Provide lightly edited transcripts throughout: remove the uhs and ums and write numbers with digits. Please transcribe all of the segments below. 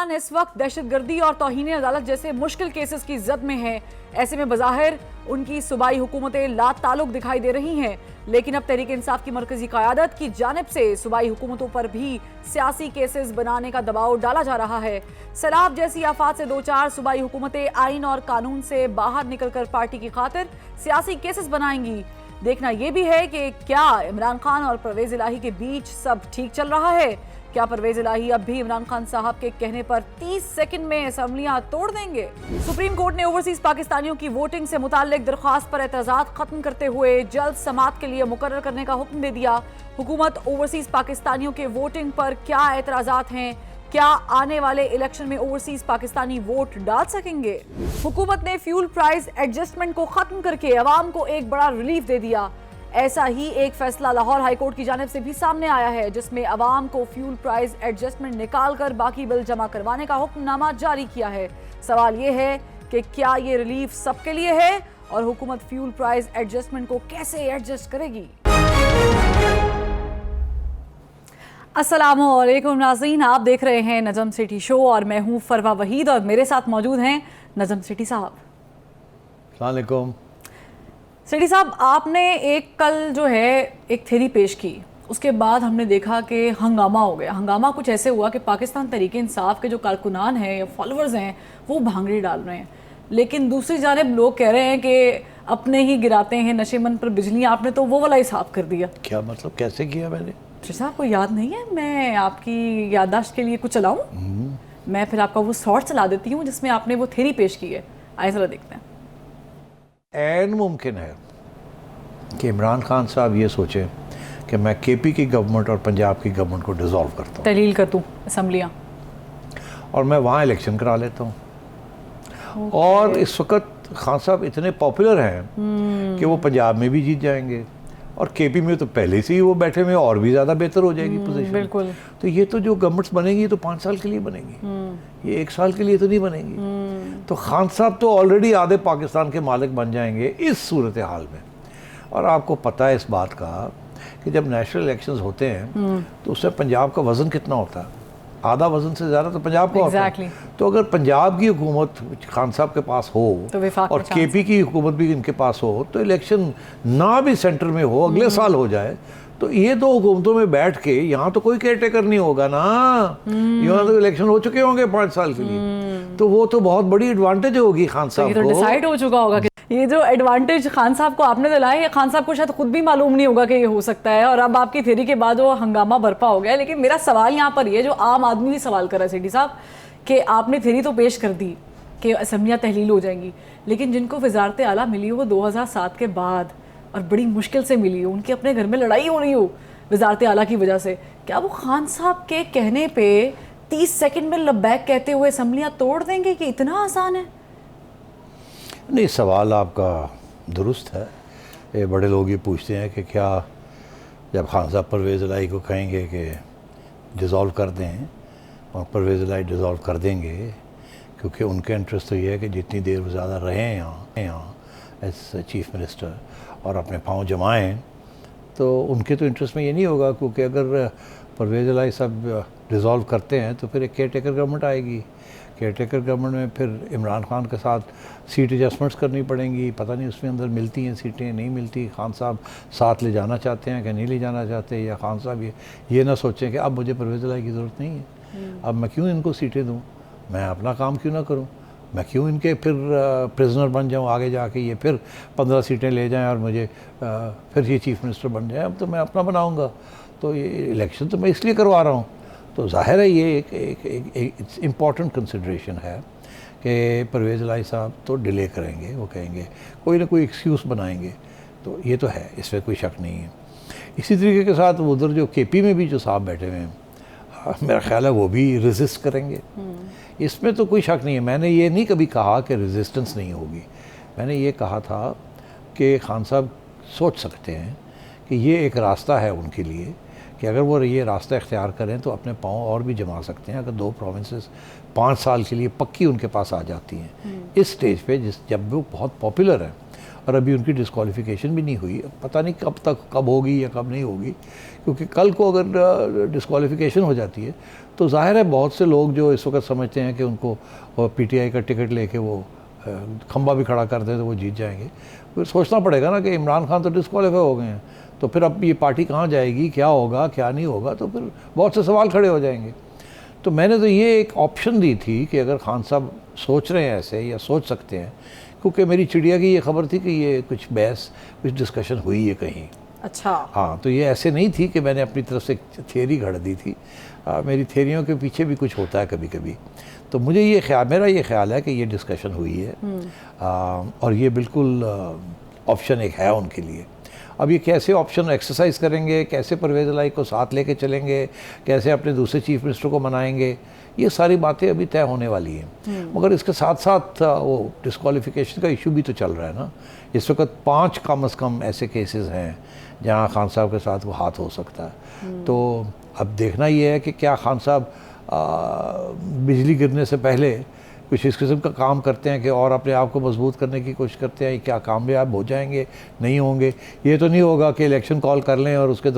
खान इस वक्त दहशतगर्दी और तौहीन अदालत जैसे मुश्किल केसेस की जद में है। ऐसे में बज़ाहिर उनकी सूबाई हुकूमतें ला ताल्लुक दिखाई दे रही हैं, लेकिन अब तहरीक इंसाफ की मरकजी क़यादत की जानिब से सूबाई हुकूमतों पर भी सियासी केसेस बनाने का दबाव डाला जा रहा है। सैलाब जैसी आफात से दो चार सूबाई हुकूमतें आइन और कानून से बाहर निकलकर पार्टी की खातिर सियासी केसेस बनाएंगी। देखना यह भी है कि क्या इमरान खान और परवेज इलाही के बीच सब ठीक चल रहा है। क्या परवेज इलाही अब भी इमरान खान साहब के कहने पर 30 सेकंड में असम्बलियां तोड़ देंगे। सुप्रीम कोर्ट ने ओवरसीज पाकिस्तानियों की वोटिंग से मुताल्लिक दरख्वास्त पर एतराज़ात खत्म करते हुए जल्द समाअत के लिए मुकर्रर करने का हुक्म दे दिया। हुकूमत ओवरसीज पाकिस्तानियों के वोटिंग पर क्या एतराज़ात हैं, क्या आने वाले इलेक्शन में ओवरसीज पाकिस्तानी वोट डाल सकेंगे। हुकूमत ने फ्यूल प्राइस एडजस्टमेंट को खत्म करके अवाम को एक बड़ा रिलीफ दे दिया। ऐसा ही एक फैसला लाहौर हाई कोर्ट की जानिब से भी सामने आया है, जिसमें अवाम को फ्यूल प्राइस एडजस्टमेंट निकाल कर बाकी बिल जमा करवाने का हुक्मनामा जारी किया है। सवाल ये है कि क्या ये रिलीफ सबके लिए है और हुकूमत फ्यूल प्राइस एडजस्टमेंट को कैसे एडजस्ट करेगी। अस्सलामुअलैकुम नाज़रीन, आप देख रहे हैं नजम सिटी शो और मैं हूं फरवा वहीद और मेरे साथ मौजूद हैं नजम सिटी साहब। अस्सलाम वालेकुम। सिटी साहब, आपने कल जो है एक थ्योरी पेश की, उसके बाद हमने देखा कि हंगामा हो गया। हंगामा कुछ ऐसे हुआ कि पाकिस्तान तहरीक इंसाफ के जो कारकुनान हैं या फॉलोअर्स हैं वो भांगड़ी डाल रहे हैं, लेकिन दूसरी जानिब लोग कह रहे हैं कि अपने ही गिराते हैं नशेमन पर बिजलियाँ। आपने तो वो वाला ही साफ कर दिया। क्या मतलब, कैसे किया मैंने? साहब को याद नहीं है? मैं आपकी याददाश्त के लिए कुछ चलाऊं? मैं फिर आपका वो शॉर्ट चला देती हूँ जिसमें आपने वो थ्योरी पेश की है। आइए जरा देखते हैं। ऐन मुमकिन है कि इमरान खान साहब ये सोचें कि मैं केपी की गवर्नमेंट और पंजाब की गवर्नमेंट को डिसॉल्व करता हूँ, तहलील कर दूँ असम्बलियाँ, और मैं वहाँ इलेक्शन करा लेता हूँ। और इस वक्त खान साहब इतने पॉपुलर हैं कि वो पंजाब में भी जीत जाएंगे और केपी में तो पहले से ही वो बैठे हुए और भी ज़्यादा बेहतर हो जाएगी पोजीशन। बिल्कुल। तो ये तो जो गवर्नमेंट्स बनेगी तो 5 साल के लिए बनेगी, ये 1 साल के लिए तो नहीं बनेगी। तो खान साहब तो ऑलरेडी आधे पाकिस्तान के मालिक बन जाएंगे इस सूरत हाल में। और आपको पता है इस बात का कि जब नेशनल इलेक्शंस होते हैं तो उससे पंजाब का वज़न कितना होता है? आधा वज़न से ज़्यादा तो पंजाब का होता है। तो अगर पंजाब की हुकूमत खान साहब के पास हो तो और केपी की हुकूमत भी इनके पास हो तो इलेक्शन ना भी सेंटर में हो, अगले साल हो जाए, तो ये दो हुकूमतों में बैठ के यहाँ तो कोई केयर टेकर नहीं होगा ना। यहाँ तो इलेक्शन हो चुके होंगे 5 साल के लिए, तो वो तो बहुत बड़ी एडवांटेज होगी खान साहब को। डिसाइड हो चुका होगा कि ये जो एडवांटेज खान साहब को आपने दिलाया है, खान साहब को शायद खुद भी मालूम नहीं होगा कि ये हो सकता है। और अब आपकी थ्योरी के बाद वो हंगामा बरपा हो गया। लेकिन मेरा सवाल यहाँ पर ये, जो आम आदमी भी सवाल कर रहा है सिटी साहब, कि आपने थ्योरी तो पेश कर दी कि असम्बलियाँ तहलील हो जाएंगी, लेकिन जिनको वजारत आला मिली हो 2007 के बाद और बड़ी मुश्किल से मिली हो, उनके अपने घर में लड़ाई हो रही हो वजारत आला की वजह से, क्या वो खान साहब के कहने पे 30 सेकंड में लब्बैक कहते हुए असम्बलियाँ तोड़ देंगे? कि इतना आसान है? नहीं, सवाल आपका दुरुस्त है। ये बड़े लोग ये पूछते हैं कि क्या जब खान साहब परवेज़ इलाही को कहेंगे कि डिज़ोल्व कर दें और परवेज़ इलाही डिज़ोल्व कर देंगे, क्योंकि उनके इंटरेस्ट तो ये है कि जितनी देर वो ज़्यादा रहें यहाँ एज चीफ मिनिस्टर और अपने पाँव जमाएं, तो उनके तो इंटरेस्ट में ये नहीं होगा। क्योंकि अगर परवेज़ इलाही साहब डिज़ोल्व करते हैं तो फिर एक केयर टेकर गवर्नमेंट आएगी। केयर टेकर गवर्नमेंट में फिर इमरान खान के साथ सीट एडजस्टमेंट्स करनी पड़ेंगी। पता नहीं उसमें अंदर मिलती हैं सीटें, नहीं मिलती। खान साहब साथ ले जाना चाहते हैं कि नहीं ले जाना चाहते, या खान साहब ये ना सोचें कि अब मुझे परवेज़ इलाही की ज़रूरत नहीं है, अब मैं क्यों इनको सीटें दूँ, मैं अपना काम क्यों ना करूँ, मैं क्यों इनके फिर प्रिजनर बन जाऊँ आगे जाके, ये फिर 15 सीटें ले जाएँ और मुझे फिर ये चीफ मिनिस्टर बन जाए। अब तो मैं अपना बनाऊँगा, तो ये इलेक्शन तो मैं इसलिए करवा रहा हूँ। तो जाहिर है ये एक इम्पॉर्टेंट कंसिड्रेशन है कि परवेज़ इलाही साहब तो डिले करेंगे, वो कहेंगे कोई ना कोई एक्सक्यूज़ बनाएंगे, तो ये तो है, इसमें कोई शक नहीं है। इसी तरीके के साथ उधर जो केपी में भी जो साहब बैठे हुए हैं, मेरा ख्याल है वो भी रेजिस्ट करेंगे, इसमें तो कोई शक नहीं है। मैंने ये नहीं कभी कहा कि रेजिस्टेंस नहीं होगी, मैंने ये कहा था कि खान साहब सोच सकते हैं कि ये एक रास्ता है उनके लिए कि अगर वो ये रास्ता इख्तियार करें तो अपने पाँव और भी जमा सकते हैं। अगर 2 प्रोविंसेस 5 साल के लिए पक्की उनके पास आ जाती हैं इस स्टेज पे, जब वो बहुत पॉपुलर है और अभी उनकी डिस्क्वालिफिकेशन भी नहीं हुई। पता नहीं कब तक, कब होगी या कब नहीं होगी, क्योंकि कल को अगर डिस्क्वालिफिकेशन हो जाती है तो जाहिर है बहुत से लोग जो इस वक्त समझते हैं कि उनको पीटीआई का टिकट लेके वो खंबा भी खड़ा कर दें तो वो जीत जाएंगे। फिर सोचना पड़ेगा ना कि इमरान खान तो डिस्क्वालीफाई हो गए हैं, तो फिर अब ये पार्टी कहाँ जाएगी, क्या होगा क्या नहीं होगा, तो फिर बहुत से सवाल खड़े हो जाएंगे। तो मैंने तो ये एक ऑप्शन दी थी कि अगर खान साहब सोच रहे हैं ऐसे या सोच सकते हैं, क्योंकि मेरी चिड़िया की ये खबर थी कि ये कुछ बहस, कुछ डिस्कशन हुई है कहीं। अच्छा, हाँ, तो ये ऐसे नहीं थी कि मैंने अपनी तरफ से थियरी घड़ दी थी। मेरी थियरियों के पीछे भी कुछ होता है कभी कभी। तो मुझे ये ख्याल, मेरा ये ख्याल है कि ये डिस्कशन हुई है और ये बिल्कुल ऑप्शन एक है उनके लिए। अब ये कैसे ऑप्शन एक्सरसाइज करेंगे, कैसे परवेज़ इलाही को साथ लेके चलेंगे, कैसे अपने दूसरे चीफ मिनिस्टर को मनाएंगे, ये सारी बातें अभी तय होने वाली हैं। मगर इसके साथ साथ वो डिस्क्वालिफिकेशन का इशू भी तो चल रहा है ना। इस वक्त 5 कम से कम ऐसे केसेस हैं जहाँ खान साहब के साथ वो हाथ हो सकता है। तो अब देखना ये है कि क्या खान साहब बिजली गिरने से पहले कुछ इस किस्म का काम करते हैं कि और अपने आप को मजबूत करने की कोशिश करते हैं, क्या कामयाब हो जाएंगे, नहीं होंगे। ये तो नहीं होगा कि इलेक्शन कॉल कर लें और उसके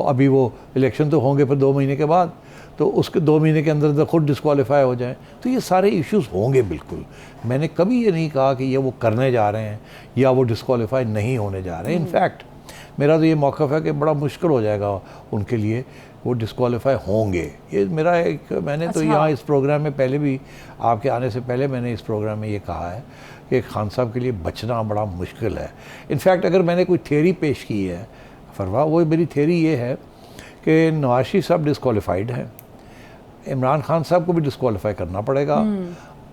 अभी वो इलेक्शन तो होंगे फिर 2 महीने के बाद, तो उसके 2 महीने के अंदर खुद डिस्क्वालीफाई हो जाएं। तो ये सारे इश्यूज़ होंगे बिल्कुल। मैंने कभी ये नहीं कहा कि ये वो करने जा रहे हैं या वो डिस्क्वालीफाई नहीं होने जा रहे हैं। इनफैक्ट मेरा तो ये मौक़िफ़ है कि बड़ा मुश्किल हो जाएगा उनके लिए, वो डिस्क्वालीफाई होंगे। ये मेरा एक, मैंने तो यहाँ इस प्रोग्राम में पहले भी, आपके आने से पहले मैंने इस प्रोग्राम में ये कहा है कि खान साहब के लिए बचना बड़ा मुश्किल है। इनफैक्ट अगर मैंने कोई थ्योरी पेश की है फरवा, वो मेरी थ्योरी ये है कि नवाज शरीफ साहब डिस्क्वालीफाइड हैं, इमरान खान साहब को भी डिस्क्वालीफाई करना पड़ेगा।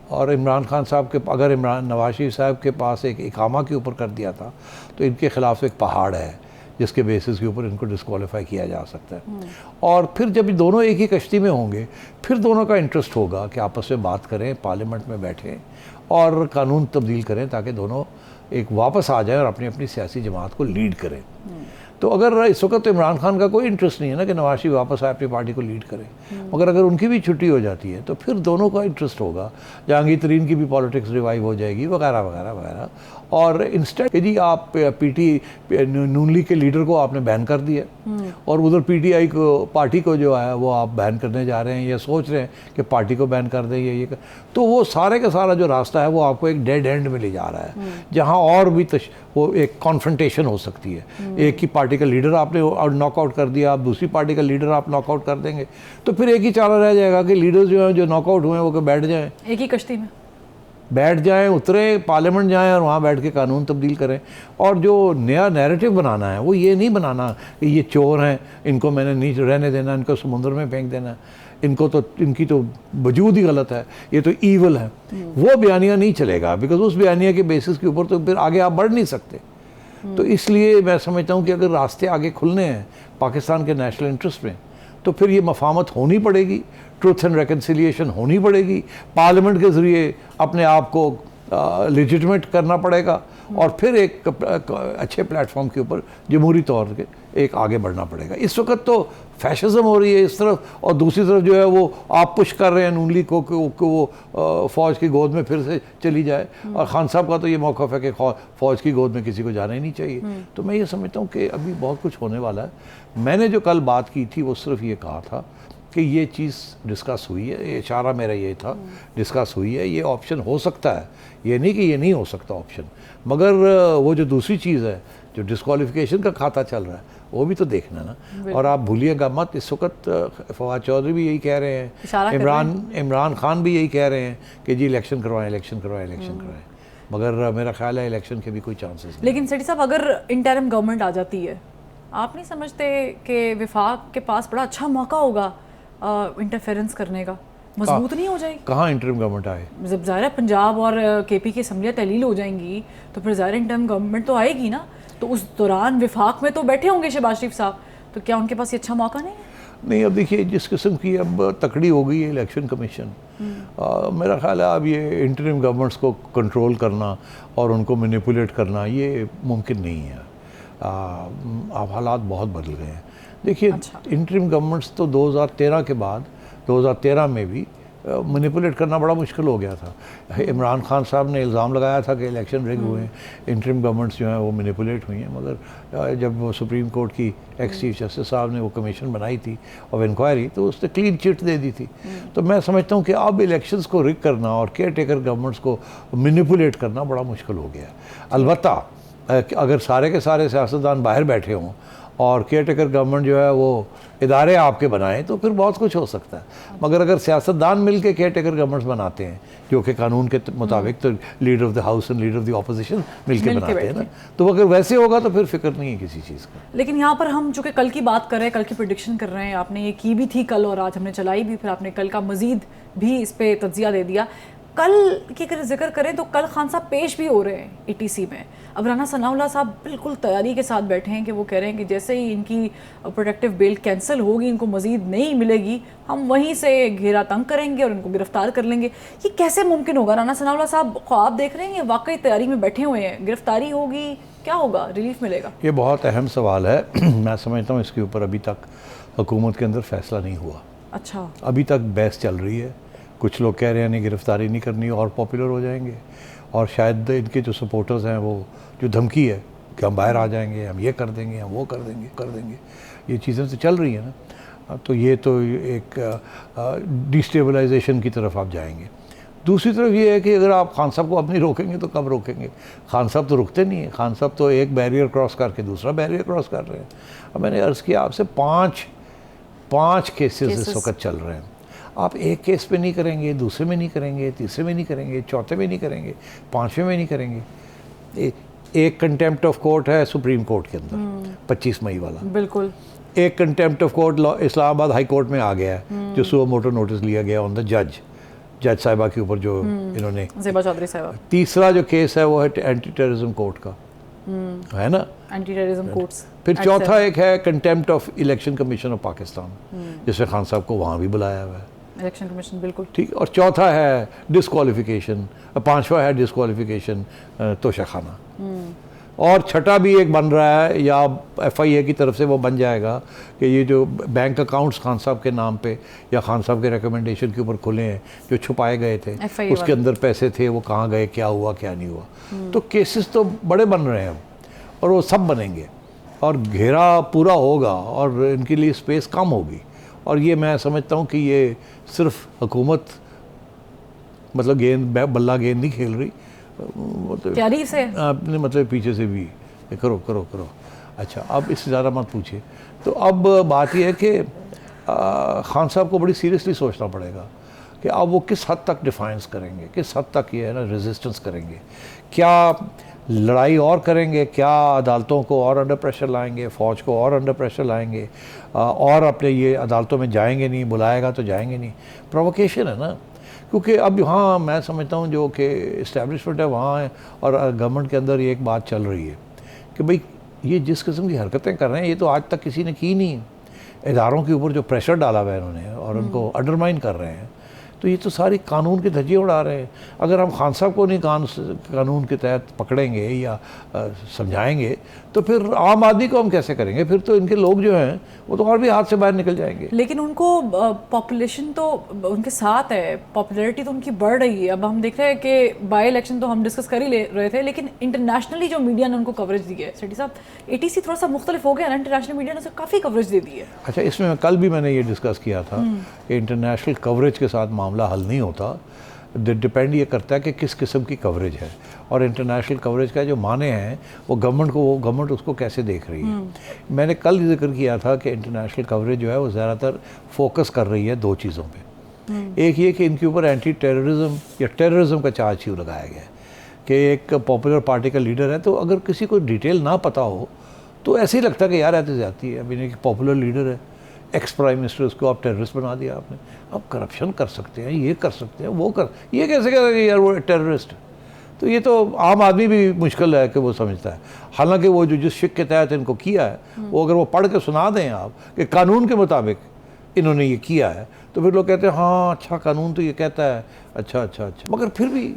और इमरान खान साहब के, अगर नवाज शरीफ साहब के पास एक इकामा के ऊपर कर दिया था तो इनके ख़िलाफ़ एक पहाड़ है जिसके बेसिस के ऊपर इनको डिस्क्वालीफाई किया जा सकता है। और फिर जब दोनों एक ही कश्ती में होंगे, फिर दोनों का इंटरेस्ट होगा कि आपस में बात करें, पार्लियामेंट में बैठें और कानून तब्दील करें ताकि दोनों एक वापस आ जाएं और अपनी अपनी सियासी जमात को लीड करें। तो अगर इस वक्त तो इमरान खान का कोई इंटरेस्ट नहीं है ना कि नवाज शरीफ वापस आए, अपनी पार्टी को लीड करें, मगर अगर उनकी भी छुट्टी हो जाती है तो फिर दोनों का इंटरेस्ट होगा। जहांगीर तरीन की भी पॉलिटिक्स रिवाइव हो जाएगी वगैरह वगैरह वगैरह। और इंस्टेंट जी आप नून लीग के लीडर को आपने बैन कर दिया और उधर पीटीआई को, पार्टी को जो है वो आप बैन करने जा रहे हैं या सोच रहे हैं कि पार्टी को बैन कर दें ये तो वो सारे का सारा जो रास्ता है वो आपको एक डेड एंड में ले जा रहा है, जहाँ और भी वो एक कॉन्फ्रंटेशन हो सकती है। एक ही पार्टी का लीडर आपने नॉकआउट कर दिया, आप दूसरी पार्टी का लीडर आप नॉकआउट कर देंगे, तो फिर एक ही चारा रह जाएगा कि लीडर जो हैं जो नॉकआउट हुए हैं वो बैठ जाएं, एक ही कश्ती में बैठ जाएं, उतरे पार्लियामेंट जाएं और वहाँ बैठ के कानून तब्दील करें। और जो नया नैरेटिव बनाना है वो ये नहीं बनाना कि ये चोर हैं, इनको मैंने नहीं रहने देना, इनको समुद्र में फेंक देना, इनको तो, इनकी तो वजूद ही गलत है, ये तो ईवल है। वो बयानिया नहीं चलेगा, बिकॉज उस बयानिया के बेसिस के ऊपर तो फिर आगे आप बढ़ नहीं सकते। तो इसलिए मैं समझता हूँ कि अगर रास्ते आगे खुलने हैं पाकिस्तान के नेशनल इंटरेस्ट में, तो फिर ये मफामत होनी पड़ेगी, ट्रूथ एंड रिकन्सिलिएशन होनी पड़ेगी, पार्लियामेंट के ज़रिए अपने आप को लेजिटिमेट करना पड़ेगा और फिर एक अच्छे प्लेटफॉर्म के ऊपर जमहूरी तौर पे एक आगे बढ़ना पड़ेगा। इस वक्त तो फैशिज्म हो रही है इस तरफ और दूसरी तरफ जो है वो आप पुश कर रहे हैं नून लीग को वो फ़ौज की गोद में फिर से चली जाए। और खान साहब का तो ये मौक़िफ़ है कि फ़ौज की गोद में किसी को जाना ही नहीं चाहिए। तो मैं ये समझता हूँ कि अभी बहुत कुछ होने वाला है। मैंने जो कल बात की थी वो सिर्फ ये कहा था कि ये चीज़ डिस्कस हुई है, ये इशारा मेरा ये था, डिस्कस हुई है, ये ऑप्शन हो सकता है, ये नहीं कि ये नहीं हो सकता ऑप्शन। मगर वो जो दूसरी चीज़ है जो डिस्क्वालिफिकेशन का खाता चल रहा है वो भी तो देखना ना। और आप भूलिएगा मत, इस वक्त फवाद चौधरी भी यही कह रहे हैं, इमरान खान भी यही कह रहे हैं कि जी इलेक्शन करवाएं, इलेक्शन करवाएं, इलेक्शन करवाएं। मगर मेरा ख्याल है इलेक्शन के भी कोई चांसेस नहीं। लेकिन सेठी साहब अगर इंटरिम गवर्नमेंट आ जाती है, आप नहीं समझते कि वफाक के पास बड़ा अच्छा मौका होगा इंटरफेरेंस करने का? मजबूत नहीं हो जाएगी? कहाँ इंटरिम गवर्नमेंट आए? जब ज़ाहिर है पंजाब और केपी की असम्बलियाँ तहलील हो जाएंगी तो फिर ज़ाहिर इंटरिम गवर्नमेंट तो आएगी ना। तो उस दौरान वफाक में तो बैठे होंगे शहबाज शरीफ साहब, तो क्या उनके पास ये अच्छा मौका नहीं है? नहीं, अब देखिए जिस किस्म की अब तकड़ी हो गई है इलेक्शन कमीशन, मेरा ख्याल है अब ये इंटरिम गवर्नमेंट्स को कंट्रोल करना और उनको मैनिपुलेट करना ये मुमकिन नहीं है। अब हालात बहुत बदल गए हैं। देखिए इंटरिम गवर्नमेंट्स तो 2013 के बाद, 2013 में भी मैनिपुलेट करना बड़ा मुश्किल हो गया था। इमरान खान साहब ने इल्ज़ाम लगाया था कि इलेक्शन रिग हुए हैं, इंटरिम गवर्नमेंट्स जो हैं वो मैनिपुलेट हुई हैं, मगर जब वो सुप्रीम कोर्ट की एक्स चीफ जस्टिस साहब ने वो कमीशन बनाई थी ऑफ इंक्वायरी, तो उसने क्लीन चिट दे दी थी। तो मैं समझता हूँ कि अब इलेक्शंस को रिग करना और केयर टेकर गवर्नमेंट्स को मैनिपुलेट करना बड़ा मुश्किल हो गया। अलबत्ता अगर सारे के सारे सियासतदान बाहर बैठे हों और केयर टेकर गवर्नमेंट जो है वो इदारे आपके बनाएं तो फिर बहुत कुछ हो सकता है, मगर अगर सियासतदान मिल के केयर टेकर गवर्नमेंट्स बनाते हैं जो कि कानून के मुताबिक तो leader of the house and leader of the opposition मिल के बनाते हैं ना, तो अगर वैसे होगा तो फिर फिक्र नहीं है किसी चीज़ का। लेकिन यहाँ पर हम चूँकि कल की बात कर रहे हैं, कल की प्रिडिक्शन कर रहे हैं, आपने ये की भी थी कल और आज हमने चलाई भी, फिर आपने कल का मजीद भी इस पर तज्जिया दे दिया। कल की अगर जिक्र करें तो कल खान साहब पेश भी हो रहे हैं एटीसी में। अब राना सनाउल्लाह साहब बिल्कुल तैयारी के साथ बैठे हैं कि वो कह रहे हैं कि जैसे ही इनकी प्रोटेक्टिव बेल कैंसिल होगी, इनको मजीद नहीं मिलेगी, हम वहीं से घेरा तंग करेंगे और इनको गिरफ्तार कर लेंगे। ये कैसे मुमकिन होगा? राना सनाउल्लाह साहब ख्वाब देख रहे हैं, ये वाकई तैयारी में बैठे हुए हैं? गिरफ्तारी होगी, क्या होगा, रिलीफ मिलेगा? ये बहुत अहम सवाल है। मैं समझता हूँ इसके ऊपर अभी तक हुकूमत के अंदर फैसला नहीं हुआ। अच्छा, अभी तक बहस चल रही है। कुछ लोग कह रहे हैं नहीं गिरफ्तारी नहीं करनी और पॉपुलर हो जाएंगे, और शायद इनके जो सपोर्टर्स हैं वो जो धमकी है कि हम बाहर आ जाएंगे, हम ये कर देंगे, हम वो कर देंगे, ये चीज़ें तो चल रही हैं ना, तो ये तो एक डिस्टेबलाइजेशन की तरफ आप जाएंगे। दूसरी तरफ ये है कि अगर आप खान साहब को अब नहीं रोकेंगे तो कब रोकेंगे? खान साहब तो रुकते नहीं हैं, खान साहब तो एक बैरियर क्रॉस करके दूसरा बैरियर क्रॉस कर रहे हैं। अब मैंने अर्ज़ किया आपसे, पाँच केसेस इस वक्त चल रहे हैं। आप एक केस पे नहीं करेंगे, दूसरे में नहीं करेंगे, तीसरे में नहीं करेंगे, चौथे में नहीं करेंगे, पाँचवें में नहीं करेंगे। एक कंटेम्प्ट ऑफ कोर्ट है सुप्रीम कोर्ट के अंदर 25 मई वाला, बिल्कुल। एक contempt of court Islamabad high court में आ गया है जो सुओ मोटो नोटिस लिया गया ऑन द जज साहिबा के ऊपर जो इन्होंने, ज़ेबा चौधरी साहिबा। तीसरा जो केस है वो है एंटी टेररिज्म कोर्ट का, है ना, एंटी टेररिज्म कोर्ट्स। फिर चौथा एक है contempt of election commission of Pakistan, जिसमें खान साहब को वहाँ भी बुलाया हुआ है, इलेक्शन कमीशन, बिल्कुल ठीक। और चौथा है डिस्क्वालिफिकेशन, पांचवा है डिस्क्वालिफिकेशन तोशाखाना, और छठा भी एक बन रहा है या FIA की तरफ से वो बन जाएगा कि ये जो बैंक अकाउंट्स खान साहब के नाम पे या खान साहब के रिकमेंडेशन के ऊपर खुले हैं जो छुपाए गए थे, उसके अंदर पैसे थे, वो कहाँ गए, क्या हुआ क्या नहीं हुआ। तो केसेस तो बड़े बन रहे हैं अब, और वो सब बनेंगे और घेरा पूरा होगा और इनके लिए स्पेस कम होगी। और ये मैं समझता हूँ कि ये सिर्फ हुकूमत मतलब बल्ला गेंद नहीं खेल रही, तैयारी से आपने मतलब पीछे से भी करो करो करो। अच्छा, अब इससे ज़्यादा मत पूछिए। तो अब बात यह है कि खान साहब को बड़ी सीरियसली सोचना पड़ेगा कि अब वो किस हद तक डिफाइंस करेंगे, किस हद तक ये है ना रेजिस्टेंस करेंगे, क्या लड़ाई और करेंगे, क्या अदालतों को और अंडर प्रेशर लाएंगे, फ़ौज को और अंडर प्रेशर लाएंगे, और अपने ये अदालतों में जाएंगे नहीं, बुलाएगा तो जाएंगे नहीं। प्रोवोकेशन है ना, क्योंकि अब हाँ मैं समझता हूँ जो कि इस्टेब्लिशमेंट है वहाँ है और गवर्नमेंट के अंदर ये एक बात चल रही है कि भाई ये जिस किस्म की हरकतें कर रहे हैं ये तो आज तक किसी ने की नहीं। इदारों के ऊपर जो प्रेशर डाला हुआ है इन्होंने और उनको अंडरमाइन कर रहे हैं, तो ये तो सारी कानून के धज्जे उड़ा रहे हैं। अगर हम खान साहब को नहीं कानून के तहत पकड़ेंगे या समझाएंगे तो फिर आम आदमी को हम कैसे करेंगे? फिर तो इनके लोग जो हैं वो तो और भी हाथ से बाहर निकल जाएंगे। लेकिन उनको पॉपुलेशन तो उनके साथ है, पॉपुलैरिटी तो उनकी बढ़ रही है। अब हम देख रहे हैं कि बाई इलेक्शन तो हम डिस्कस कर ही ले रहे थे, लेकिन इंटरनेशनली जो मीडिया ने उनको कवरेज दी है, सेठी साहब ATC थोड़ा सा मुख्तलिफ हो गया ना, इंटरनेशनल मीडिया ने उसे काफ़ी कवरेज दे दी है। अच्छा, इसमें कल भी मैंने ये डिस्कस किया था कि इंटरनेशनल कवरेज के साथ मामला हल नहीं होता। डिपेंड ये करता है कि किस किस्म की कवरेज है और इंटरनेशनल कवरेज का जो माने हैं वो गवर्नमेंट उसको कैसे देख रही है। मैंने कल जिक्र किया था कि इंटरनेशनल कवरेज जो है वो ज़्यादातर फोकस कर रही है दो चीज़ों पे। एक ये कि इनके ऊपर एंटी टेररिज्म या टेररिज्म का चार्ज क्यों लगाया गया है कि एक पॉपुलर पार्टी का लीडर है, तो अगर किसी को डिटेल ना पता हो तो ऐसे ही लगता है कि यार ऐसे जाती है। अभी एक पॉपुलर लीडर है, एक्स प्राइम मिनिस्टर, उसको आप टेररिस्ट बना दिया आपने। अब करप्शन कर सकते हैं, ये कर सकते हैं, वो कर, ये कैसे करेंगे यार वो टेररिस्ट? तो ये तो आम आदमी भी मुश्किल है कि वो समझता है। हालांकि वो जो जिस शिक के तहत इनको किया है वो अगर वो पढ़ के सुना दें आप कि कानून के मुताबिक इन्होंने ये किया है, तो फिर लोग कहते हैं हाँ अच्छा कानून तो ये कहता है, अच्छा, मगर फिर भी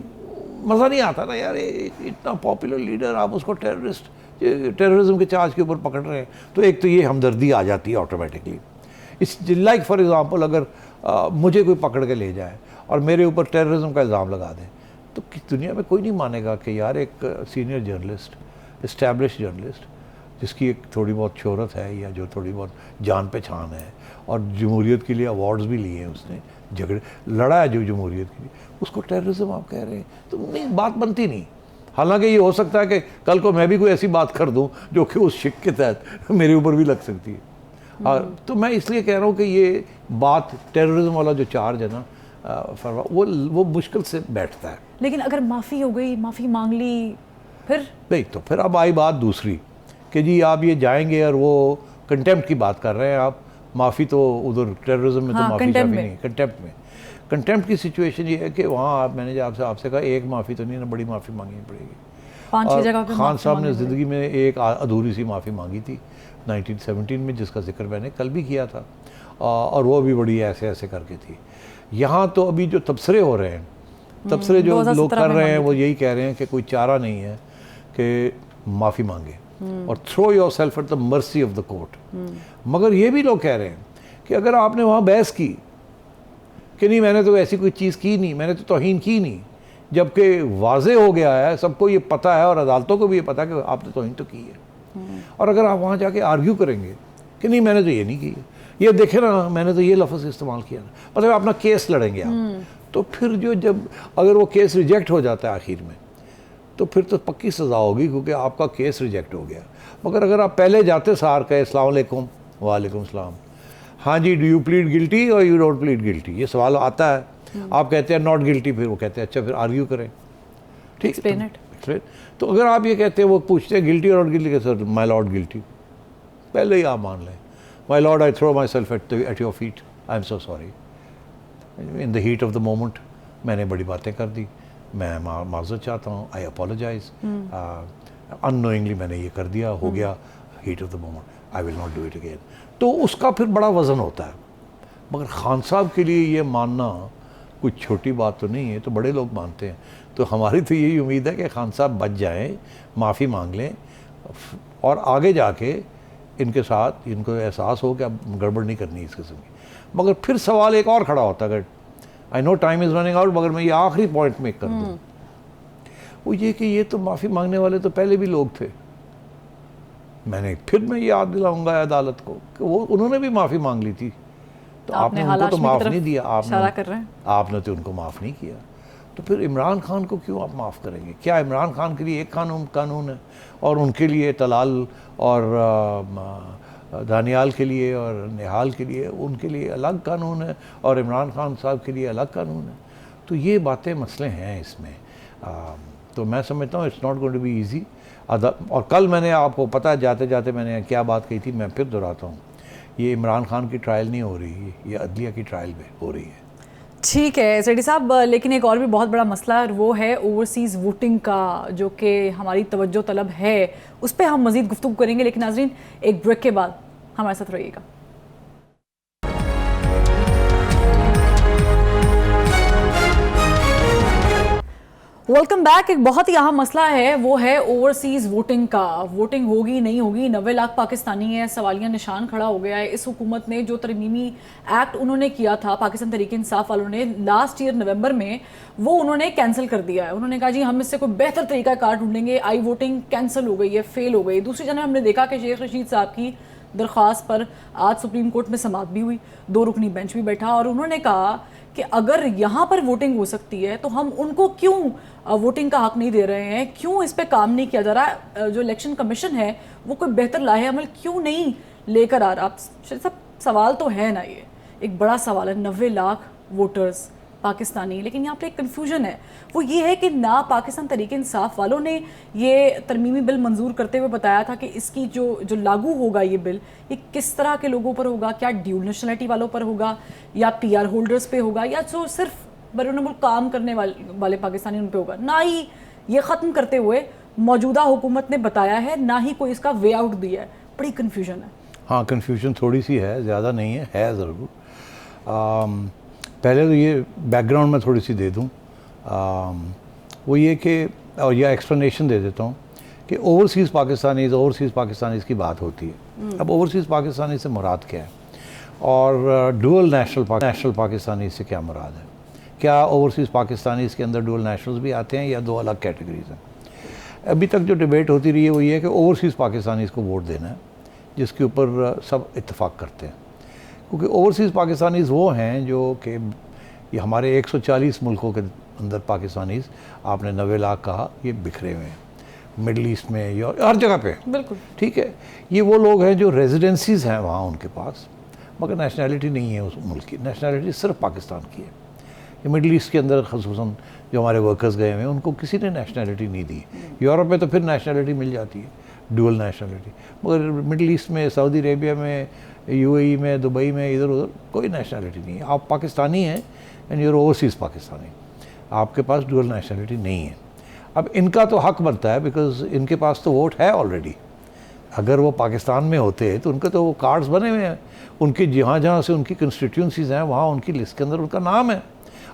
मज़ा नहीं आता ना यार, इतना पॉपुलर लीडर आप उसको टेररिज्म के चार्ज के ऊपर पकड़ रहे हैं। तो एक तो ये हमदर्दी आ जाती है ऑटोमेटिकली। इस लाइक फॉर एग्ज़ाम्पल अगर मुझे कोई पकड़ के ले जाए और मेरे ऊपर टेररिज्म का इल्ज़ाम लगा दें, तो दुनिया में कोई नहीं मानेगा कि यार एक सीनियर जर्नलिस्ट, इस्टेब्लिश जर्नलिस्ट, जिसकी एक थोड़ी बहुत शोहरत है या जो थोड़ी बहुत जान पहचान है और जमहूरियत के लिए अवार्ड्स भी लिए हैं, उसने झगड़े लड़ा है जो जमहूरियत के लिए, उसको टेररिज्म आप कह रहे हैं, तो नहीं, बात बनती नहीं। हालांकि ये हो सकता है कि कल को मैं भी कोई ऐसी बात कर दूं जो कि उस शिक के तहत मेरे ऊपर भी लग सकती है। तो मैं इसलिए कह रहा हूँ कि ये बात टेररिज्म वाला जो चार्ज है ना, वो मुश्किल से बैठता है। लेकिन अगर माफ़ी हो गई, माफ़ी मांग ली, फिर नहीं, तो फिर अब आई बात दूसरी कि जी आप ये जाएंगे और वो कंटेम्प्ट की बात कर रहे हैं आप, माफ़ी तो उधर टेररिज्म में तो माफ़ी शाफी नहीं, कंटेम्प्ट में। कंटेम्प्ट की सिचुएशन ये है कि वहाँ मैंने जो आपसे कहा एक माफ़ी तो नहीं ना, बड़ी माफ़ी मांगनी पड़ेगी। 5-6 जगह पे खान साहब ने ज़िंदगी में एक अधूरी सी माफ़ी मांगी थी 1917 में, जिसका जिक्र मैंने कल भी किया था, और वो भी बड़ी ऐसे ऐसे करके थी। यहाँ तो अभी जो तबसरे हो रहे हैं, तबसरे जो लोग कर रहे हैं, वो यही कह रहे हैं कि कोई चारा नहीं है कि माफ़ी मांगे और throw yourself at the mercy of the court. मगर ये भी लोग कह रहे हैं कि अगर आपने वहाँ बहस की कि नहीं मैंने तो ऐसी कोई चीज़ की नहीं, मैंने तो तौहीन की नहीं, जबकि वाजे हो गया है, सबको ये पता है और अदालतों को भी ये पता है कि आपने तौहीन तो की है, और अगर आप वहाँ जाके आर्ग्यू करेंगे कि नहीं मैंने तो ये नहीं की, ये देखे ना मैंने तो ये लफ्ज़ इस्तेमाल किया ना, मतलब अपना केस लड़ेंगे आप, तो फिर जब अगर वो केस रिजेक्ट हो जाता है आखिर में, तो फिर तो पक्की सज़ा होगी क्योंकि आपका केस रिजेक्ट हो गया। मगर अगर आप पहले जाते सार कहे अस्सलाम वालेकुम, वालेकुम सलाम, हाँ जी डू यू प्लीड गिल्टी और यू डोंट प्लीड गिल्टी, ये सवाल आता है, आप कहते हैं नॉट गिल्टी, फिर वो कहते हैं अच्छा फिर आर्ग्यू करें, ठीक है। तो अगर आप ये कहते हैं, वो पूछते हैं गिल्टी और नॉट गिल्टी, के सर माई लॉर्ड गिल्टी, पहले ही आप मान लें, my lord I throw myself at your feet, I am so sorry, in the heat of the moment मैंने बड़ी बातें कर दी, मैं माजरत चाहता हूँ, आई अपोलोजाइज, अननोइंगली मैंने ये कर दिया, हो गया, heat of the moment, I will not do it again. तो उसका फिर बड़ा वज़न होता है। मगर खान साहब के लिए ये मानना कुछ छोटी बात तो नहीं है, तो बड़े लोग मानते हैं। तो हमारी तो यही उम्मीद है कि खान साहब बच जाएं, माफ़ी मांग लें और आगे जाके इनके साथ इनको एहसास हो कि अब गड़बड़ नहीं करनी इस किस्म की। मगर फिर सवाल एक और खड़ा होता है, अगर I know time is running out, मगर मैं ये आखिरी पॉइंट मेक कर दूँ, वो ये कि ये तो माफ़ी मांगने वाले तो पहले भी लोग थे। मैं याद दिलाऊंगा अदालत को कि वो उन्होंने भी माफ़ी मांग ली थी, तो आपने उनको तो माफ़ नहीं दिया, आपने तो उनको माफ़ नहीं किया, तो फिर इमरान खान को क्यों आप माफ़ करेंगे? क्या इमरान खान के लिए एक कानून है और उनके लिए तलाल और दानियाल के लिए और निहाल के लिए उनके लिए अलग कानून है और इमरान खान साहब के लिए अलग कानून है? तो ये बातें मसले हैं इसमें। तो मैं समझता हूँ it's not going to be easy. और कल मैंने आपको पता है जाते जाते मैंने क्या बात कही थी, मैं फिर दोहराता हूँ, ये इमरान खान की ट्रायल नहीं हो रही है, ये अदलिया की ट्रायल में हो रही है। ठीक है सेठी साहब, लेकिन एक और भी बहुत बड़ा मसला वो है ओवरसीज़ वोटिंग का, जो कि हमारी तवज्जो तलब है, उस पर हम मज़ीद गुफ्तगू करेंगे, लेकिन नाज़रीन एक ब्रेक के बाद हमारे साथ रहिएगा। Welcome back. एक बहुत ही अहम मसला है, वो है ओवरसीज़ वोटिंग का। वोटिंग होगी नहीं होगी, 90 लाख पाकिस्तानी है, सवालिया निशान खड़ा हो गया है। इस हुकूमत ने जो तरमीमी एक्ट उन्होंने किया था, पाकिस्तान तहरीक इंसाफ वालों ने लास्ट ईयर नवंबर में, वो उन्होंने कैंसिल कर दिया है। उन्होंने कहा जी हम इससे कोई बेहतर तरीका कार ढूंढेंगे। आई वोटिंग कैंसिल हो गई है, फेल हो गई। दूसरी जानब हमने देखा कि शेख रशीद साहब की दरख्वास्त पर आज सुप्रीम कोर्ट में समाअत भी हुई, 2 रुकनी बेंच भी बैठा और उन्होंने कहा कि अगर यहाँ पर वोटिंग हो सकती है तो हम उनको क्यों वोटिंग का हक नहीं दे रहे हैं, क्यों इस पे काम नहीं किया जा रहा, जो इलेक्शन कमीशन है वो कोई बेहतर लाहे अमल क्यों नहीं लेकर आ रहा। आप सब सवाल तो है ना, ये एक बड़ा सवाल है। 90 लाख वोटर्स पाकिस्तानी, लेकिन यहाँ पे एक कन्फ्यूजन है, वो ये है कि ना पाकिस्तान तहरीक इंसाफ वालों ने ये तरमीमी बिल मंजूर करते हुए बताया था कि इसकी जो लागू होगा ये बिल, ये किस तरह के लोगों पर होगा, क्या ड्यूल नेशनलिटी वालों पर होगा या PR होल्डर्स पे होगा या जो सिर्फ बरूनी मुल्क काम करने वाले पाकिस्तानी उन पे होगा। ना ही ये ख़त्म करते हुए मौजूदा हुकूमत ने बताया है, ना ही कोई इसका वे आउट दिया है। बड़ी कन्फ्यूजन है। हाँ, कन्फ्यूजन थोड़ी सी है, ज़्यादा नहीं है ज़रूर। पहले तो ये बैकग्राउंड में थोड़ी सी दे दूँ, वो ये कि और यह एक्सप्लेनेशन दे देता हूँ कि ओवरसीज़ पाकिस्तानीज़ की बात होती है। अब ओवरसीज़ पाकिस्तानी से मुराद क्या है और डुअल नेशनल पाकिस्तानी से क्या मुराद है? क्या ओवरसीज़ पाकिस्तानीज़ के अंदर डुअल नेशनल्स भी आते हैं या दो अलग कैटेगरीज हैं? अभी तक जो डिबेट होती रही है वो ये है कि ओवरसीज़ पाकिस्तानीज़ को वोट देना है, जिसके ऊपर सब इत्तेफाक करते हैं, क्योंकि ओवरसीज़ पाकिस्तानीज़ वो हैं जो कि ये हमारे 140 मुल्कों के अंदर पाकिस्तानीज़, आपने 90 लाख कहा, ये बिखरे हुए हैं मिडल ईस्ट में या हर जगह पे, बिल्कुल ठीक है। ये वो लोग हैं जो रेजिडेंसीज़ हैं वहाँ उनके पास, मगर नेशनैलिटी नहीं है उस मुल्क की, नेशनैलिटी सिर्फ पाकिस्तान की है। ये मिडल ईस्ट के अंदर खसूसन जो हमारे वर्कर्स गए हुए हैं उनको किसी ने नेशनैलिटी नहीं दी। यूरोप में तो फिर नेशनैलिटी मिल जाती है, डुअल नेशनैलिटी, मगर मिडल ईस्ट में, सऊदी अरेबिया में, यूएई में, दुबई में, इधर उधर कोई नेशनैलिटी नहीं है। आप पाकिस्तानी हैं एंड यूर ओवरसीज़ पाकिस्तानी, आपके पास डुअल नेशनैलिटी नहीं है। अब इनका तो हक बनता है, बिकॉज इनके पास तो वोट है ऑलरेडी। अगर वो पाकिस्तान में होते तो उनके तो वो कार्ड्स बने हुए हैं, उनके जहाँ जहाँ से उनकी कंस्टिट्यूंसीज़ हैं वहाँ उनकी लिस्ट के अंदर उनका नाम है,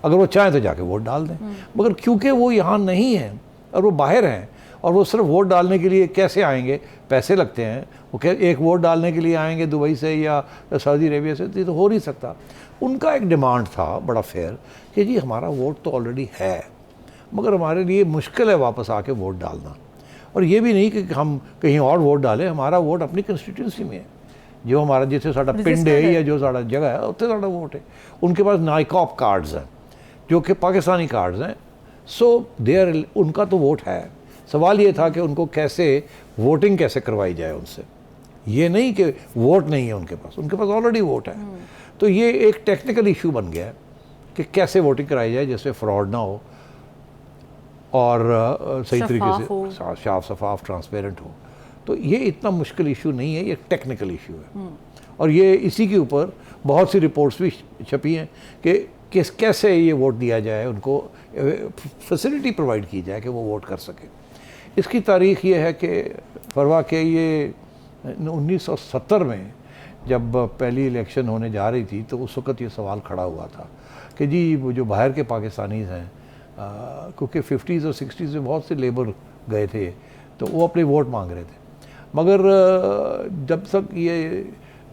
अगर वो चाहें तो जाके वोट डाल दें। मगर क्योंकि वो यहाँ नहीं हैं और वो बाहर हैं, और वो सिर्फ वोट डालने के लिए कैसे आएंगे, पैसे लगते हैं, वो एक वोट डालने के लिए आएंगे दुबई से या सऊदी अरेबिया से, तो हो नहीं सकता। उनका एक डिमांड था बड़ा फेयर कि जी हमारा वोट तो ऑलरेडी है, मगर हमारे लिए मुश्किल है वापस आके वोट डालना, और ये भी नहीं कि हम कहीं और वोट डालें, हमारा वोट अपनी कंस्टिट्यूंसी में है, जो हमारा जिसे साड़ा पिंड है या जो साड़ा जगह है उत्थे साड़ा वोट है। उनके पास नाइकॉप कार्ड्स हैं जो कि पाकिस्तानी कार्ड्स हैं, सो देयर उनका तो वोट है। सवाल ये था कि उनको कैसे वोटिंग कैसे करवाई जाए उनसे, ये नहीं कि वोट नहीं है उनके पास ऑलरेडी वोट है। तो ये एक टेक्निकल इशू बन गया है कि कैसे वोटिंग कराई जाए जिसमें फ्रॉड ना हो और सही तरीके से साफ शफाफ ट्रांसपेरेंट हो। तो ये इतना मुश्किल इशू नहीं है, ये टेक्निकल इशू है। और ये इसी के ऊपर बहुत सी रिपोर्ट्स भी छपी हैं कि कैसे ये वोट दिया जाए, उनको फैसिलिटी प्रोवाइड की जाए कि वो वोट कर सके। इसकी तारीख ये है कि फरवा के ये 1970 में जब पहली इलेक्शन होने जा रही थी तो उस वक़्त ये सवाल खड़ा हुआ था कि जी वो जो बाहर के पाकिस्तानीज़ हैं, क्योंकि 50s और 60s में बहुत से लेबर गए थे तो वो अपने वोट मांग रहे थे, मगर जब तक ये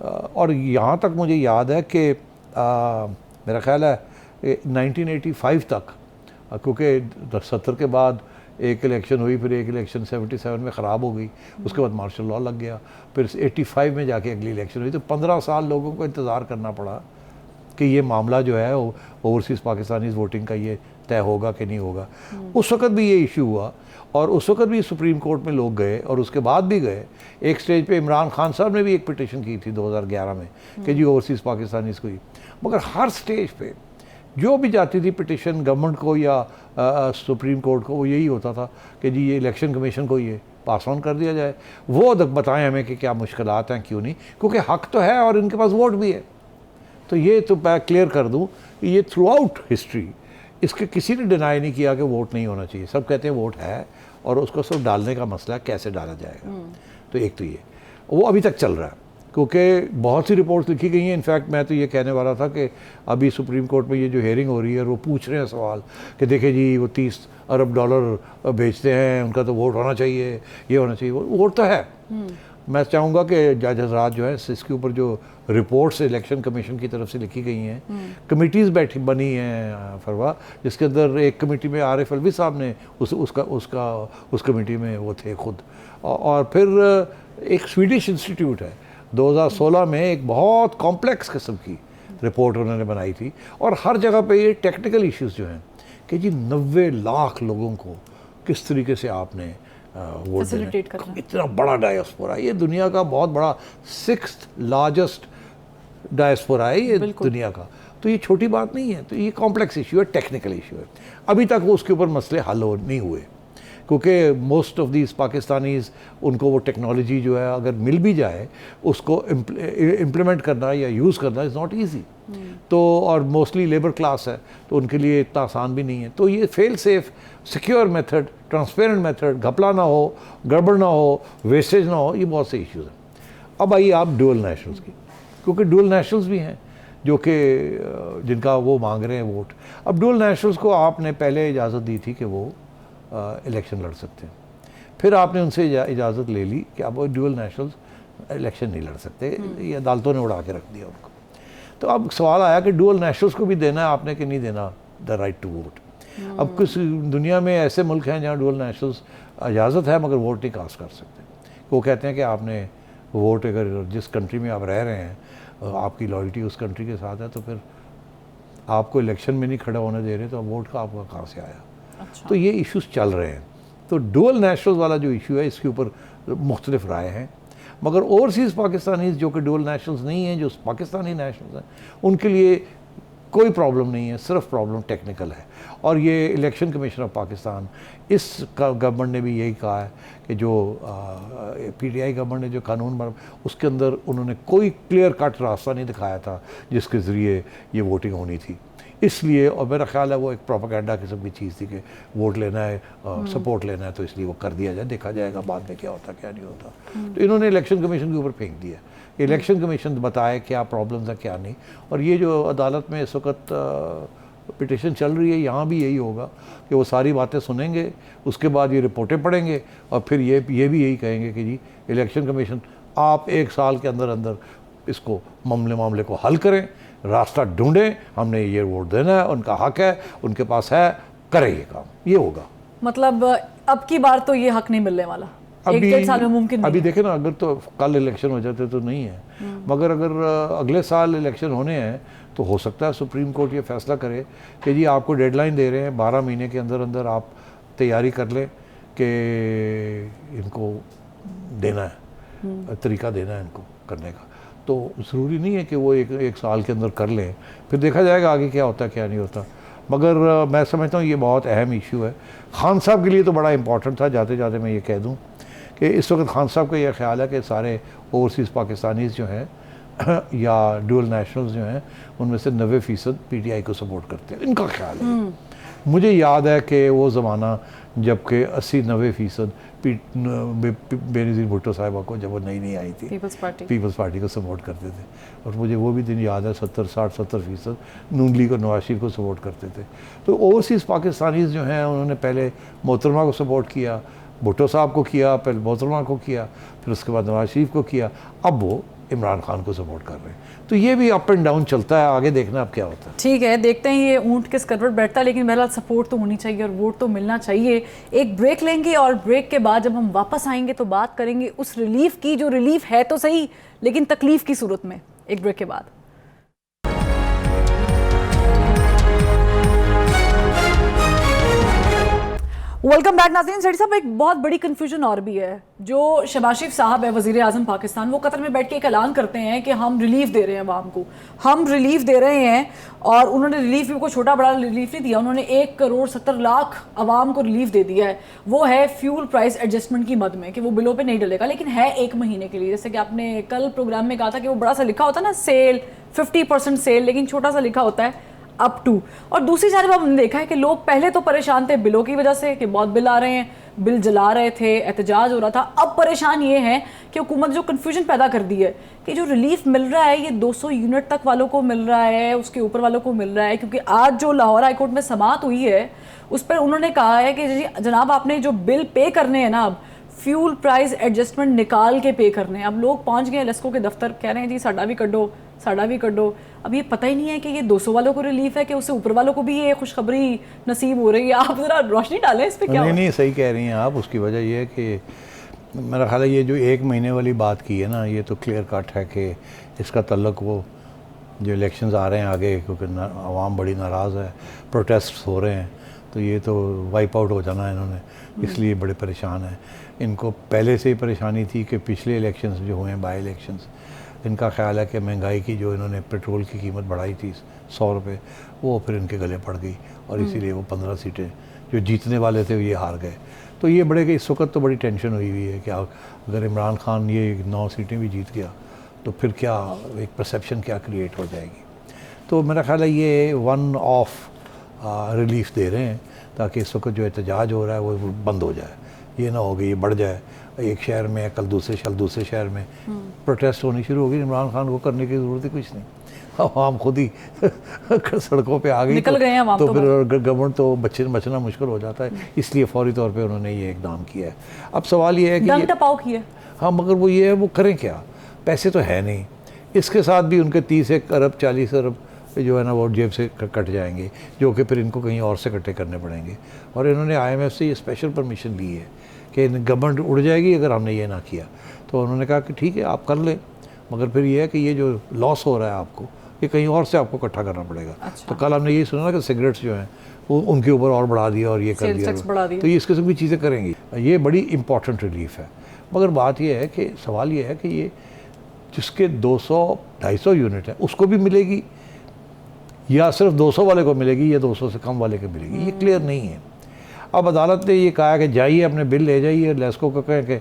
और यहाँ तक मुझे याद है कि मेरा ख्याल है 1985 तक, क्योंकि 70 के बाद एक इलेक्शन हुई, फिर एक इलेक्शन 77 में ख़राब हो गई, उसके बाद मार्शल लॉ लग गया, फिर 85 में जाके अगली इलेक्शन हुई, तो 15 साल लोगों को इंतज़ार करना पड़ा कि ये मामला जो है ओवरसीज़ पाकिस्तानीज़ वोटिंग का ये तय होगा कि नहीं होगा। उस वक़्त भी ये इशू हुआ और उस वक़्त भी सुप्रीम कोर्ट में लोग गए और उसके बाद भी गए। एक स्टेज पे इमरान खान साहब ने भी एक पिटिशन की थी 2011 में कि जी ओवरसीज़ पाकिस्तानीज़ को ही, मगर हर स्टेज पे जो भी जाती थी पिटिशन गवर्नमेंट को या सुप्रीम कोर्ट को, वो यही होता था कि जी ये इलेक्शन कमीशन को ये पास ऑन कर दिया जाए, वो बताएं हमें कि क्या मुश्किलात हैं, क्यों नहीं, क्योंकि हक तो है और इनके पास वोट भी है। तो ये तो मैं क्लियर कर दूं कि ये थ्रू आउट हिस्ट्री इसके किसी ने डिनाई नहीं किया कि वोट नहीं होना चाहिए, सब कहते हैं वोट है और उसको सिर्फ डालने का मसला है कैसे डाला जाएगा। तो एक तो ये वो अभी तक चल रहा है, क्योंकि बहुत सी रिपोर्ट्स लिखी गई हैं। इनफैक्ट मैं तो ये कहने वाला था कि अभी सुप्रीम कोर्ट में ये जो हेयरिंग हो रही है वो पूछ रहे हैं सवाल कि देखिए जी वो 30 अरब डॉलर बेचते हैं, उनका तो वोट होना चाहिए, ये होना चाहिए, वोट तो है। मैं चाहूँगा कि जज हजरात जो है इसके ऊपर जो रिपोर्ट्स इलेक्शन कमीशन की तरफ से लिखी गई हैं, कमिटीज़ बनी हैं फरवा, जिसके अंदर एक कमेटी में आरिफ अलवी साहब ने उस कमेटी में वो थे खुद, और फिर एक स्वीडिश इंस्टीट्यूट है 2016 में एक बहुत कॉम्प्लेक्स किस्म की रिपोर्ट उन्होंने बनाई थी, और हर जगह पे ये टेक्निकल इश्यूज जो हैं कि जी 90 लाख लोगों को किस तरीके से आपने वोट देना, इतना बड़ा डायस्पोरा, ये दुनिया का बहुत बड़ा 6th लार्जेस्ट डायस्पोरा है ये दुनिया का, तो ये छोटी बात नहीं है। तो ये कॉम्प्लेक्स इशू है, टेक्निकल इशू है। अभी तक वो उसके ऊपर मसले हल नहीं हुए, क्योंकि मोस्ट ऑफ दीज पाकिस्तानीज़ उनको वो टेक्नोलॉजी जो है अगर मिल भी जाए उसको इम्प्लीमेंट करना या यूज़ करना इज़ नॉट ईजी। तो और मोस्टली लेबर क्लास है तो उनके लिए इतना आसान भी नहीं है। तो ये fail safe secure method, transparent method, घपला ना हो, गड़बड़ ना हो, वेस्टेज ना हो, ये बहुत से इश्यूज़ हैं। अब आइए आप डुअल नेशनल्स की, क्योंकि डुअल नेशनल्स भी हैं जो कि जिनका वो मांग रहे हैं वोट। अब डुअल नेशनल्स को आपने पहले इजाज़त दी थी कि वो इलेक्शन लड़ सकते हैं, फिर आपने उनसे इजाज़त ले ली कि अब वो डुअल नेशनल्स इलेक्शन नहीं लड़ सकते, ये अदालतों ने उड़ा के रख दिया उनको। तो अब सवाल आया कि डुअल नेशनल्स को भी देना है आपने कि नहीं देना द राइट टू वोट। अब किस दुनिया में ऐसे मुल्क हैं जहाँ डुअल नेशनल्स इजाज़त है मगर वोट नहीं कास्ट कर सकते। वो कहते हैं कि आपने वोट अगर जिस कंट्री में आप रह रहे हैं आपकी लॉयल्टी उस कंट्री के साथ है तो फिर आपको इलेक्शन में नहीं खड़ा होने दे रहे तो अब वोट का आपका कहाँ से आया। अच्छा। तो ये इश्यूज चल रहे हैं। तो डुअल नेशनल्स वाला जो इशू है इसके ऊपर मुख्तलिफ राय हैं, मगर ओवरसीज़ पाकिस्तानीज़ जो कि डुअल नेशनल्स नहीं हैं, जो पाकिस्तानी नेशनल्स हैं, उनके लिए कोई प्रॉब्लम नहीं है, सिर्फ प्रॉब्लम टेक्निकल है। और ये इलेक्शन कमीशन ऑफ पाकिस्तान, इस गवर्नमेंट ने भी यही कहा है कि जो पीटीआई गवर्नमेंट ने जो कानून बना उसके अंदर उन्होंने कोई क्लियर कट रास्ता नहीं दिखाया था जिसके ज़रिए ये वोटिंग होनी थी। इसलिए, और मेरा ख्याल है वो एक प्रोपेगेंडा किस्म की चीज़ थी कि वोट लेना है, सपोर्ट लेना है, तो इसलिए वो कर दिया जाए, देखा जाएगा बाद में क्या होता क्या नहीं होता। तो इन्होंने इलेक्शन कमीशन के ऊपर फेंक दिया। इलेक्शन कमीशन बताए क्या प्रॉब्लम्स है क्या नहीं। और ये जो अदालत में इस वक्त पिटिशन चल रही है, यहाँ भी यही होगा कि वो सारी बातें सुनेंगे, उसके बाद ये रिपोर्टें पढ़ेंगे और फिर ये भी यही कहेंगे कि जी इलेक्शन कमीशन आप 1 साल के अंदर अंदर इसको मामले को हल करें, रास्ता ढूंढें, हमने ये वोट देना है, उनका हक है, उनके पास है, करें ये काम, ये होगा। मतलब अब की बार तो ये हक नहीं मिलने वाला, 1-1.5 साल में मुमकिन नहीं। अभी देखें ना, अगर तो कल इलेक्शन हो जाते तो नहीं है, मगर अगर अगले साल इलेक्शन होने हैं तो हो सकता है सुप्रीम कोर्ट ये फैसला करे कि जी आपको डेडलाइन दे रहे हैं, 12 महीने के अंदर अंदर आप तैयारी कर लें कि इनको देना है, तरीका देना है इनको करने का। तो ज़रूरी नहीं है कि वो एक साल के अंदर कर लें, फिर देखा जाएगा आगे क्या होता है क्या नहीं होता। मगर मैं समझता हूँ ये बहुत अहम इशू है। खान साहब के लिए तो बड़ा इंपॉर्टेंट था। जाते जाते मैं ये कह दूँ कि इस वक्त खान साहब का यह ख्याल है कि सारे ओवरसीज़ पाकिस्तानीज़ जो हैं या डुअल नेशनल्स जो हैं उनमें से 90% पीटीआई को सपोर्ट करते हैं, इनका ख्याल है। मुझे याद है कि वो ज़माना जबकि 80-90% बेनज़ीर भुट्टो साहिबा को जब वो नई आई थी पीपल्स पार्टी को सपोर्ट करते थे। और मुझे वो भी दिन याद है 70-60-70% नून लीग और नवाज शरीफ को सपोर्ट करते थे। तो ओवरसीज़ पाकिस्तानीज़ जो हैं उन्होंने पहले मोहतरमा को सपोर्ट किया, भुट्टो साहब को किया, पहले मोहतरमा को किया, फिर उसके बाद नवाज शरीफ को किया, अब वो इमरान खान को सपोर्ट कर रहे हैं। तो ये भी अप एंड डाउन चलता है, आगे देखना अब क्या होता है। ठीक है, देखते हैं ये ऊंट किस करवट बैठता है, लेकिन बहरहाल सपोर्ट तो होनी चाहिए और वोट तो मिलना चाहिए। एक ब्रेक लेंगे और ब्रेक के बाद जब हम वापस आएंगे तो बात करेंगे उस रिलीफ की जो रिलीफ है तो सही लेकिन तकलीफ की सूरत में। एक ब्रेक के बाद वेलकम बैक नाज़रीन। सेठी साहब, एक बहुत बड़ी कन्फ्यूजन और भी है। जो शहबाज शरीफ साहब है वज़ीर आज़म पाकिस्तान, वो कतर में बैठ के एक ऐलान करते हैं कि हम रिलीफ दे रहे हैं अवाम को, हम रिलीफ दे रहे हैं। और उन्होंने रिलीफ भी कोई छोटा बड़ा रिलीफ नहीं दिया, उन्होंने 1,70,00,000 अवाम को रिलीफ दे दिया है। वो है फ्यूल प्राइस एडजस्टमेंट की मद में कि वो बिलों पर नहीं डलेगा, लेकिन है 1 महीने के लिए। जैसे कि आपने कल प्रोग्राम में कहा था कि वो बड़ा सा लिखा होता है ना, सेल 50% सेल, लेकिन छोटा सा लिखा होता है अप टू। और दूसरी जानब हमने देखा है कि लोग पहले तो परेशान थे बिलों की वजह से कि बहुत बिल आ रहे हैं, बिल जला रहे थे, एहतजाज हो रहा था। अब परेशान ये है कि हुकूमत जो कन्फ्यूजन पैदा कर दी है कि जो रिलीफ मिल रहा है ये 200 यूनिट तक वालों को मिल रहा है, उसके ऊपर वालों को मिल रहा है। क्योंकि आज जो लाहौर हाई कोर्ट में समाअत हुई है उस पर उन्होंने कहा है कि जी जनाब आपने जो बिल पे करने हैं ना, अब फ्यूल प्राइस एडजस्टमेंट निकाल के पे करने हैं। अब लोग पहुंच गए लेस्को के दफ्तर, कह रहे हैं जी साड़ा भी कड्डो, साड़ा भी कड्डो। अब ये पता ही नहीं है कि ये 200 वालों को रिलीफ है कि उससे ऊपर वालों को भी ये खुशखबरी नसीब हो रही है। आप जरा रोशनी डालें इस पे। क्या नहीं, सही कह रही हैं आप। उसकी वजह ये है कि मेरा ख्याल है ये जो 1 महीने वाली बात की है ना, ये तो क्लियर कट है कि इसका तल्लुक वो जो इलेक्शंस आ रहे हैं आगे, क्योंकि आवाम बड़ी नाराज़ है, प्रोटेस्ट हो रहे हैं, तो ये तो वाइप आउट हो जाना है इन्होंने, इसलिए बड़े परेशान हैं। इनको पहले से ही परेशानी थी कि पिछले इलेक्शंस जो हुए हैं, बाई इलेक्शंस, इनका ख्याल है कि महंगाई की जो इन्होंने पेट्रोल की कीमत बढ़ाई थी 100 रुपये, वो फिर इनके गले पड़ गई और इसीलिए वो 15 सीटें जो जीतने वाले थे ये हार गए। तो ये बड़े इस वक्त तो बड़ी टेंशन हुई हुई है कि अगर इमरान खान ये 9 सीटें भी जीत गया तो फिर क्या एक परसेप्शन क्या क्रिएट हो जाएगी। तो मेरा ख्याल है ये वन ऑफ रिलीफ दे रहे हैं ताकि इस वक्त जो एहतजाज हो रहा है वो बंद हो जाए, ये ना हो कि ये बढ़ जाए। एक शहर में कल दूसरे शहर में प्रोटेस्ट होनी शुरू होगी। इमरान खान को करने की ज़रूरत ही कुछ नहीं, आवाम खुद ही सड़कों पे आ गई, निकल गए हैं तो फिर गवर्नमेंट तो बचना मुश्किल हो जाता है। इसलिए फौरी तौर पे उन्होंने ये इकदाम किया है। अब सवाल ये है कि टपाव किया, हाँ, मगर वो ये है वो करें क्या, पैसे तो है नहीं। इसके साथ भी उनके 30 अरब 40 अरब जो है ना वो जेब से कट जाएंगे, जो कि फिर इनको कहीं और से इकट्ठे करने पड़ेंगे। और इन्होंने IMF से ये स्पेशल परमिशन ली है कि गवर्नमेंट उड़ जाएगी अगर हमने ये ना किया। तो उन्होंने कहा कि ठीक है आप कर लें, मगर फिर ये है कि ये जो लॉस हो रहा है आपको, ये कहीं और से आपको इकट्ठा करना पड़ेगा। अच्छा। तो कल हमने ये सुना ना कि सिगरेट्स जो हैं वो उनके ऊपर और बढ़ा दिया और ये कर सेल्स दिया, टैक्स बढ़ा दिया। तो ये इस किस्म की चीज़ें करेंगी। ये बड़ी इंपॉर्टेंट रिलीफ है। मगर बात ये है कि सवाल ये है कि ये जिसके 200-250 यूनिट है उसको भी मिलेगी या सिर्फ 200 वाले को मिलेगी या 200 से कम वाले को मिलेगी, ये क्लियर नहीं है। अब अदालत ने ये कहा कि जाइए अपने बिल ले जाइए लेस्को को कह के,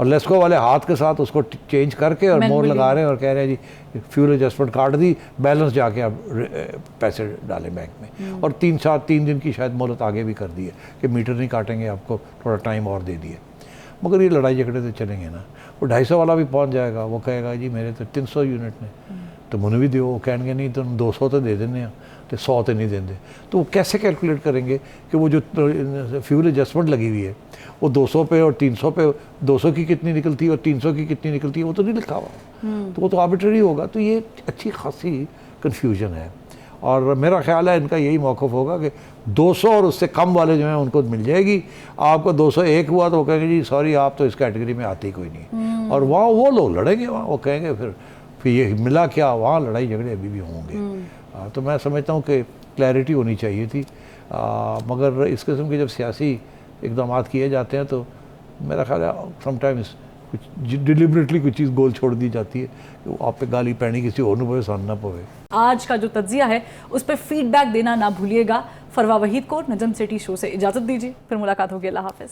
और लेस्को वाले हाथ के साथ उसको चेंज करके और मोहर लगा रहे हैं और कह रहे हैं जी फ्यूल एडजस्टमेंट काट दी, बैलेंस जाके आप पैसे डालें बैंक में। और 3 दिन की शायद मोहलत आगे भी कर दी है कि मीटर नहीं काटेंगे, आपको थोड़ा टाइम और दे दिए। मगर ये लड़ाई झगड़े तो चलेंगे ना। वो 250 वाला भी पहुंच जाएगा, वो कहेगा जी मेरे तो 300 यूनिट ने, तो मैंने भी दियो। वो कहेंगे नहीं तुम 200 तो दे देने, तो 100 तो नहीं देंगे। तो वो कैसे कैलकुलेट करेंगे कि वो जो फ्यूल एडजस्टमेंट लगी हुई है वो 200 पे और 300 पे 200 की कितनी निकलती है और 300 की कितनी निकलती है, वो तो नहीं लिखा हुआ। तो वो तो आर्बिट्रेरी होगा। तो ये अच्छी खासी कन्फ्यूजन है। और मेरा ख्याल है इनका यही मौक़िफ़ होगा कि 200 और उससे कम वाले जो हैं उनको मिल जाएगी। आपको 201 हुआ तो वो कहेंगे जी सॉरी आप तो इस कैटेगरी में आते ही कोई नहीं। और वहाँ वो लोग लड़ेंगे, वहाँ वो कहेंगे फिर ये मिला क्या, वहाँ लड़ाई झगड़े अभी भी होंगे। तो मैं समझता हूँ कि क्लैरिटी होनी चाहिए थी। मगर इस किस्म के जब सियासी इक़दाम किए जाते हैं तो मेरा ख्याल है समटाइम्स कुछ डिलिबरेटली कुछ चीज़ गोल छोड़ दी जाती है कि आप पे गाली पैनी किसी और पवे सन ना पवे। आज का जो तज्जिया है उस पर फीडबैक देना ना भूलिएगा। फरवा वहीद को नजम सिटी शो से इजाज़त दीजिए, फिर मुलाकात होगी। अल्लाह हाफ़िज़।